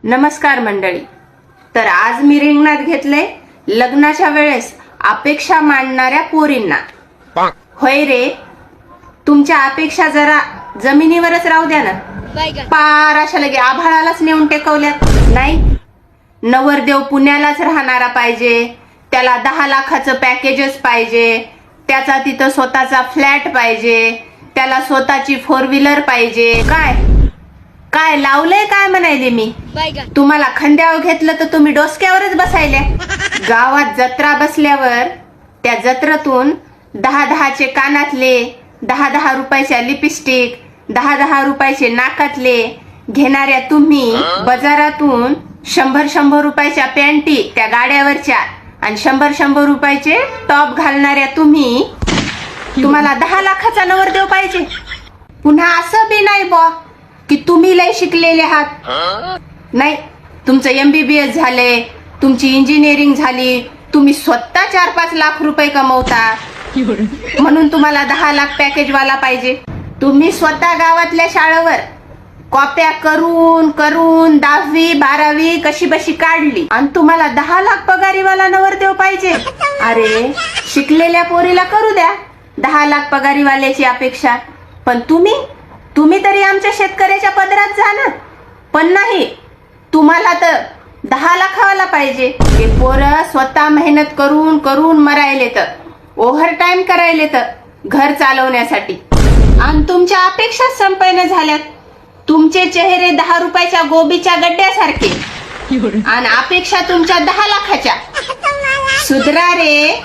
नमस्कार मंडळी. तर आज मी रिंगणात घेतले लग्नाच्या वेळेस अपेक्षा मांडणाऱ्या पोरींना. होय रे, तुमच्या अपेक्षा जरा जमिनीवरच राहू द्या ना. पार अशा लगे आभाळालाच नेऊन टेकवल्यात. नाही, नवरदेव पुण्यालाच राहणारा पाहिजे, त्याला 10 लाखाचं पॅकेजच पाहिजे, त्याचा तिथं स्वतःचा फ्लॅट पाहिजे, त्याला स्वतःची 4 व्हीलर पाहिजे. काय काय लावलंय काय म्हणायले मी. तुम्हाला खांद्यावर घेतलं तर तुम्ही डोसक्यावरच बसायले. गावात जत्रा बसल्यावर त्या जत्रेतून 10-10चे कानातले, 10-10 रुपयाच्या लिपस्टिक, 10-10 रुपयाचे नाकातले घेणाऱ्या तुम्ही बाजारातून 100-100 रुपयाच्या पॅन्टी त्या गाड्यावरच्या आणि 100-100 रुपयाचे टॉप घालणाऱ्या तुम्हाला 10 लाखाचा नवरदेव पाहिजे. पुन्हा असं बी नाही बॉ की तुम्ही लय शिकलेले आहात. नाही, तुमचं MBBS झाले, तुमची इंजिनिअरिंग झाली, तुम्ही स्वतः 4-5 लाख रुपये कमवता म्हणून तुम्हाला 10 लाख पॅकेज वाला पाहिजे. तुम्ही स्वतः गावातल्या शाळेवर कॉप्या करून करून 10वी 12वी कशी बशी काढली आणि तुम्हाला 10 लाख पगारीवाला नवरदेव पाहिजे. अरे, शिकलेल्या पोरीला करू द्या 10 लाख पगारीवाल्याची अपेक्षा, पण तुम्ही तरी आमच्या शेतकऱ्याच्या पदरात जा ना. पण नाही, तुम्हाला तर 10 लाखावाला पाहिजे. ते पोरं स्वतः मेहनत करून करून मरायले, तर ओव्हर टाइम करायले तर घर चालवण्यासाठी, आणि तुमच्या अपेक्षा संपन्न झाल्यात. तुमचे चेहरे 10 रुपयाच्या गोबीच्या गड्ड्यासारखे आणि अपेक्षा तुमच्या 10 लाखाच्या. सुधरा रे.